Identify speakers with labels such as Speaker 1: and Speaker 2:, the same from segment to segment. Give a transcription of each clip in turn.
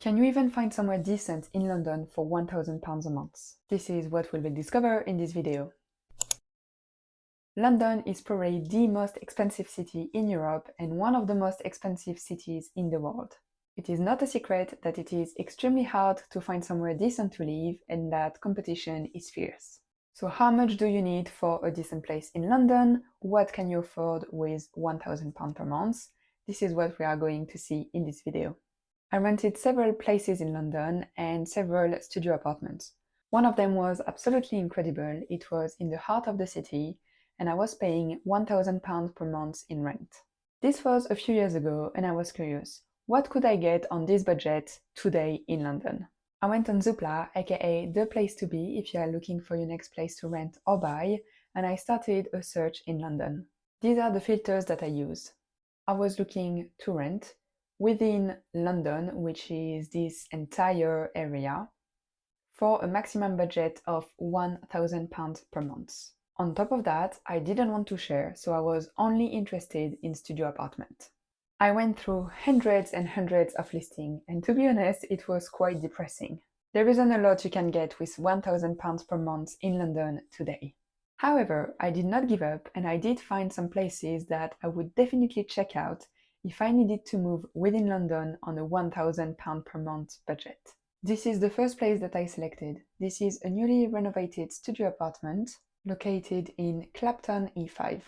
Speaker 1: Can you even find somewhere decent in London for £1,000 a month? This is what we will discover in this video. London is probably the most expensive city in Europe and one of the most expensive cities in the world. It is not a secret that it is extremely hard to find somewhere decent to live and that competition is fierce. So how much do you need for a decent place in London? What can you afford with £1,000 per month? This is what we are going to see in this video. I rented several places in London and several studio apartments. One of them was absolutely incredible. It was in the heart of the city and I was paying £1,000 per month in rent. This was a few years ago and I was curious. What could I get on this budget today in London? I went on Zoopla, aka the place to be if you are looking for your next place to rent or buy, and I started a search in London. These are the filters that I use. I was looking to rent within London, which is this entire area, for a maximum budget of £1,000 per month. On top of that, I didn't want to share, so I was only interested in studio apartment. I went through hundreds and hundreds of listings, and to be honest, it was quite depressing. There isn't a lot you can get with £1,000 per month in London today. However, I did not give up and I did find some places that I would definitely check out if I needed to move within London on a £1,000 per month budget. This is the first place that I selected. This is a newly renovated studio apartment located in Clapton E5.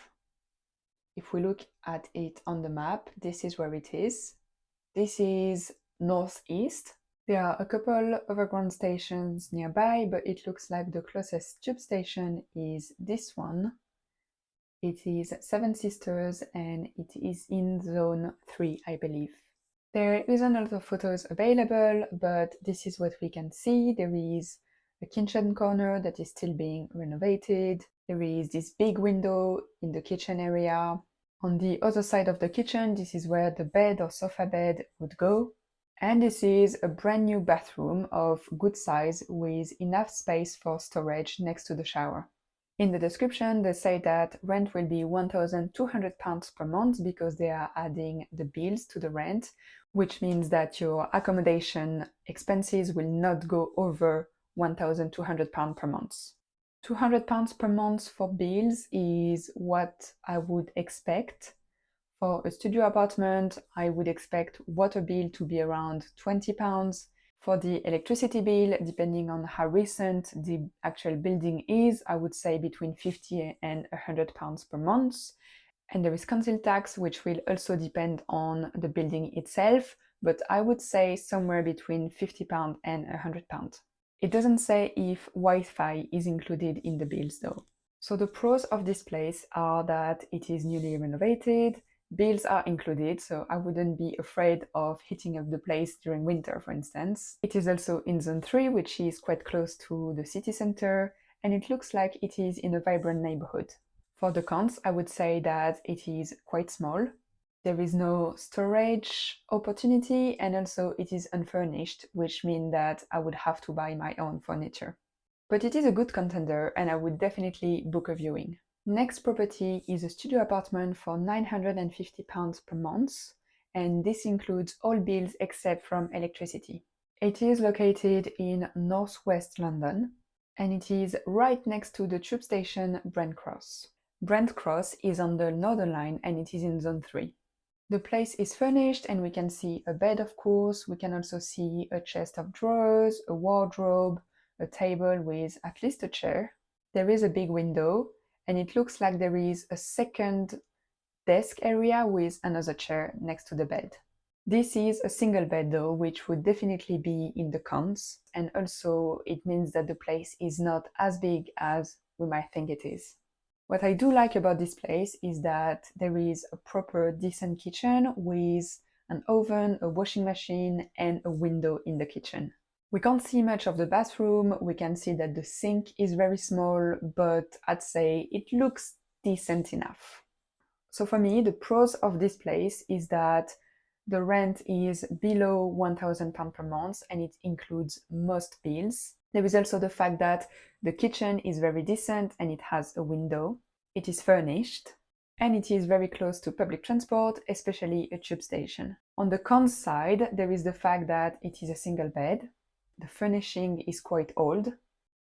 Speaker 1: If we look at it on the map, this is where it is. This is northeast. There are a couple overground stations nearby, but it looks like the closest tube station is this one. It is Seven Sisters and it is in zone 3, I believe. There isn't a lot of photos available, but this is what we can see. There is a kitchen corner that is still being renovated. There is this big window in the kitchen area. On the other side of the kitchen, this is where the bed or sofa bed would go. And this is a brand new bathroom of good size with enough space for storage next to the shower. In the description, they say that rent will be £1,200 per month because they are adding the bills to the rent, which means that your accommodation expenses will not go over £1,200 per month. £200 per month for bills is what I would expect. For a studio apartment, I would expect water bill to be around £20. For the electricity bill, depending on how recent the actual building is, I would say between £50 and £100 per month. And there is council tax, which will also depend on the building itself, but I would say somewhere between £50 and £100. It doesn't say if Wi-Fi is included in the bills though. So the pros of this place are that it is newly renovated, bills are included, so I wouldn't be afraid of heating up the place during winter, for instance. It is also in zone 3, which is quite close to the city center, and it looks like it is in a vibrant neighborhood. For the cons, I would say that it is quite small. There is no storage opportunity and also it is unfurnished, which means that I would have to buy my own furniture. But it is a good contender and I would definitely book a viewing. Next property is a studio apartment for £950 per month, and this includes all bills except from electricity. It is located in northwest London and it is right next to the tube station Brent Cross. Brent Cross is on the Northern Line and it is in zone 3. The place is furnished and we can see a bed, of course. We can also see a chest of drawers, a wardrobe, a table with at least a chair. There is a big window and it looks like there is a second desk area with another chair next to the bed. This is a single bed though, which would definitely be in the cons, and also it means that the place is not as big as we might think it is. What I do like about this place is that there is a proper decent kitchen with an oven, a washing machine and a window in the kitchen. We can't see much of the bathroom, we can see that the sink is very small, but I'd say it looks decent enough. So for me, the pros of this place is that the rent is below £1,000 per month and it includes most bills. There is also the fact that the kitchen is very decent and it has a window. It is furnished. and it is very close to public transport, especially a tube station. On the cons side, there is the fact that it is a single bed, the furnishing is quite old,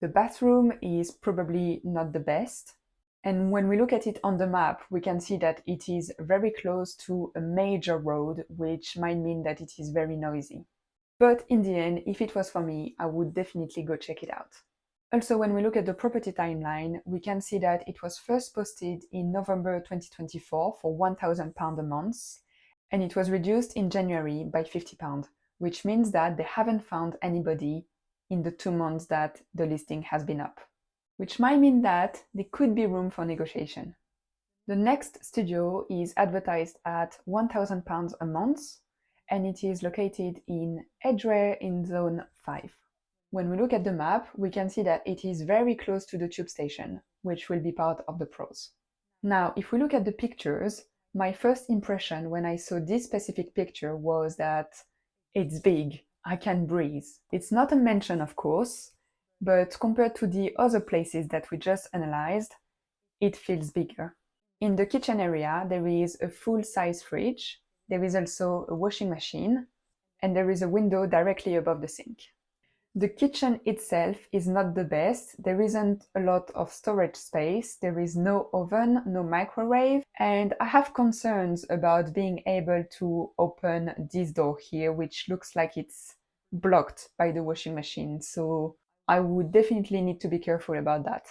Speaker 1: the bathroom is probably not the best, and when we look at it on the map, we can see that it is very close to a major road, which might mean that it is very noisy. But in the end, if it was for me, I would definitely go check it out. Also, when we look at the property timeline, we can see that it was first posted in November 2024 for £1,000 a month, and it was reduced in January by £50, which means that they haven't found anybody in the 2 months that the listing has been up, which might mean that there could be room for negotiation. The next studio is advertised at £1,000 a month, and it is located in Edgware in Zone 5. When we look at the map, we can see that it is very close to the tube station, which will be part of the pros. Now, if we look at the pictures, my first impression when I saw this specific picture was that it's big, I can breathe. It's not a mansion, of course, but compared to the other places that we just analyzed, it feels bigger. In the kitchen area, there is a full-size fridge, there is also a washing machine, and there is a window directly above the sink. The kitchen itself is not the best. There isn't a lot of storage space, there is no oven, no microwave, and I have concerns about being able to open this door here, which looks like it's blocked by the washing machine, so I would definitely need to be careful about that.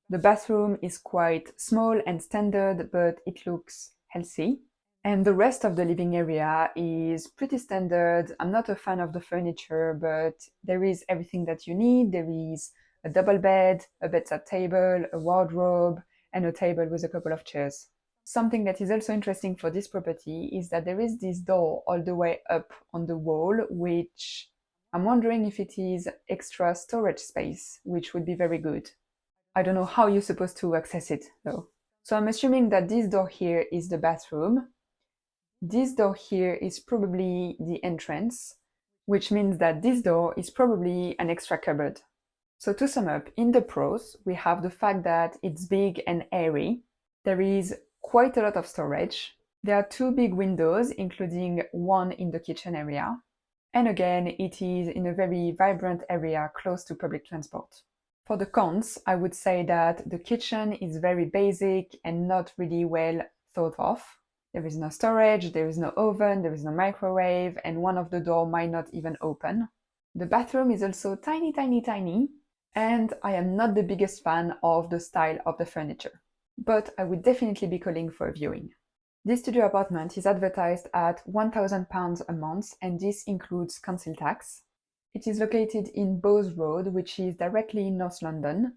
Speaker 1: The bathroom is quite small and standard, but it looks healthy. And the rest of the living area is pretty standard. I'm not a fan of the furniture, but there is everything that you need. There is a double bed, a bedside table, a wardrobe, and a table with a couple of chairs. Something that is also interesting for this property is that there is this door all the way up on the wall, which I'm wondering if it is extra storage space, which would be very good. I don't know how you're supposed to access it though. So I'm assuming that this door here is the bathroom. This door here is probably the entrance, which means that this door is probably an extra cupboard. So to sum up, in the pros, we have the fact that it's big and airy. There is quite a lot of storage. There are 2 big windows, including one in the kitchen area. And again, it is in a very vibrant area close to public transport. For the cons, I would say that the kitchen is very basic and not really well thought of. There is no storage, there is no oven, there is no microwave, and one of the doors might not even open. The bathroom is also tiny, tiny, tiny, and I am not the biggest fan of the style of the furniture. But I would definitely be calling for a viewing. This studio apartment is advertised at £1,000 a month, and this includes council tax. It is located in Bowes Road, which is directly in North London,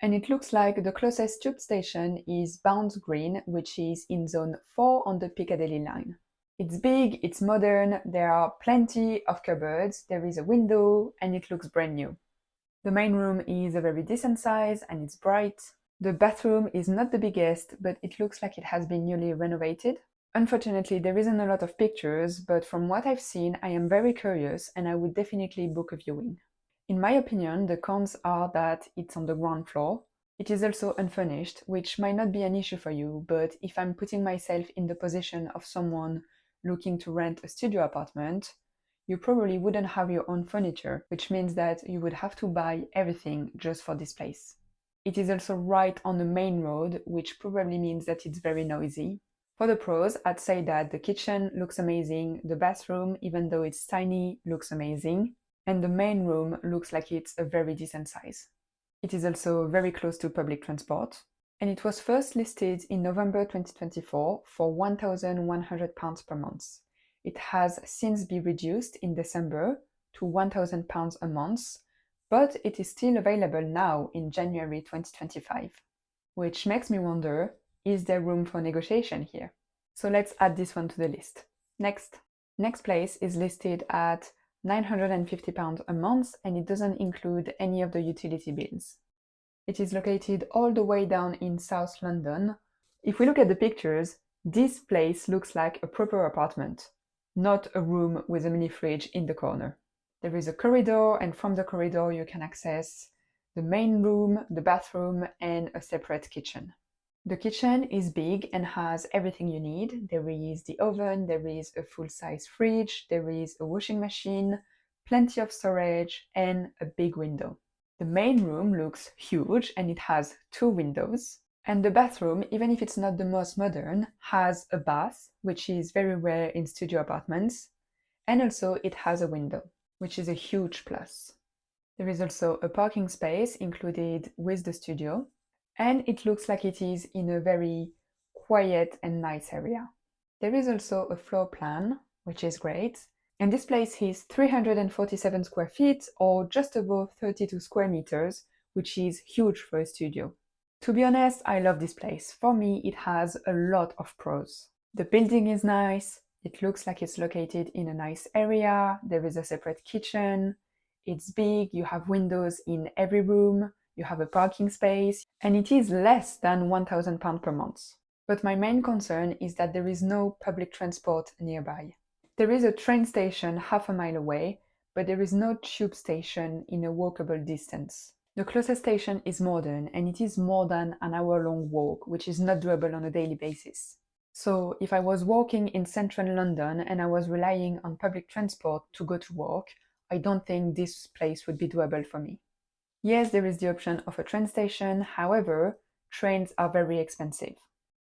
Speaker 1: and it looks like the closest tube station is Bounds Green, which is in Zone 4 on the Piccadilly line. It's big, it's modern, there are plenty of cupboards, there is a window, and it looks brand new. The main room is a very decent size and it's bright. The bathroom is not the biggest, but it looks like it has been newly renovated. Unfortunately, there isn't a lot of pictures, but from what I've seen, I am very curious and I would definitely book a viewing. In my opinion, the cons are that it's on the ground floor. It is also unfurnished, which might not be an issue for you, but if I'm putting myself in the position of someone looking to rent a studio apartment, you probably wouldn't have your own furniture, which means that you would have to buy everything just for this place. It is also right on the main road, which probably means that it's very noisy. For the pros, I'd say that the kitchen looks amazing, the bathroom, even though it's tiny, looks amazing, and the main room looks like it's a very decent size. It is also very close to public transport, and it was first listed in November 2024 for £1,100 per month. It has since been reduced in December to £1,000 a month, but it is still available now in January 2025, which makes me wonder, is there room for negotiation here? So let's add this one to the list. Next place is listed at £950 a month, and it doesn't include any of the utility bills. It is located all the way down in South London. If we look at the pictures, this place looks like a proper apartment, not a room with a mini fridge in the corner. There is a corridor, and from the corridor you can access the main room, the bathroom, and a separate kitchen. The kitchen is big and has everything you need. There is the oven, there is a full-size fridge, there is a washing machine, plenty of storage, and a big window. The main room looks huge and it has 2 windows. And the bathroom, even if it's not the most modern, has a bath, which is very rare in studio apartments. And also it has a window, which is a huge plus. There is also a parking space included with the studio, and it looks like it is in a very quiet and nice area. There is also a floor plan, which is great, and this place is 347 square feet or just above 32 square meters, which is huge for a studio. To be honest, I love this place. For me, it has a lot of pros. The building is nice, it looks like it's located in a nice area, there is a separate kitchen, it's big, you have windows in every room, you have a parking space, and it is less than £1,000 per month. But my main concern is that there is no public transport nearby. There is a train station half a mile away, but there is no tube station in a walkable distance. The closest station is Morden, and it is more than an hour-long walk, which is not doable on a daily basis. So if I was walking in central London and I was relying on public transport to go to work, I don't think this place would be doable for me. Yes, there is the option of a train station, however, trains are very expensive.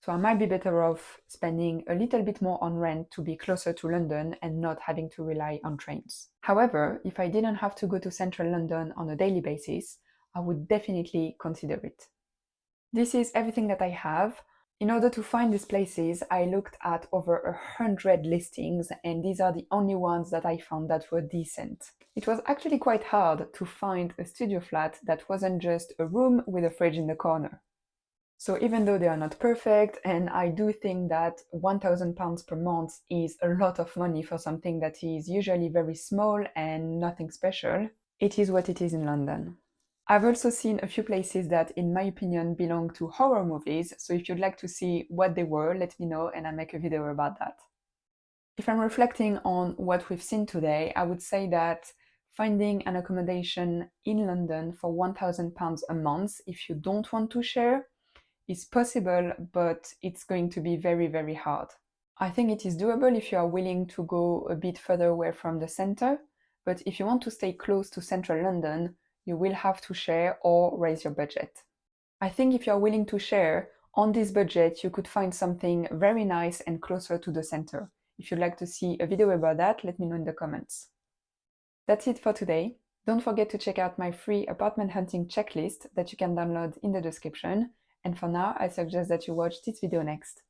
Speaker 1: So I might be better off spending a little bit more on rent to be closer to London and not having to rely on trains. However, if I didn't have to go to central London on a daily basis, I would definitely consider it. This is everything that I have. In order to find these places, I looked at over 100 listings, and these are the only ones that I found that were decent. It was actually quite hard to find a studio flat that wasn't just a room with a fridge in the corner. So even though they are not perfect, and I do think that £1,000 per month is a lot of money for something that is usually very small and nothing special, it is what it is in London. I've also seen a few places that, in my opinion, belong to horror movies, so if you'd like to see what they were, let me know and I'll make a video about that. If I'm reflecting on what we've seen today, I would say that finding an accommodation in London for £1,000 a month, if you don't want to share, is possible, but it's going to be very, very hard. I think it is doable if you are willing to go a bit further away from the center, but if you want to stay close to central London, you will have to share or raise your budget. I think if you're willing to share, on this budget you could find something very nice and closer to the center. If you'd like to see a video about that, let me know in the comments. That's it for today. Don't forget to check out my free apartment hunting checklist that you can download in the description. And for now, I suggest that you watch this video next.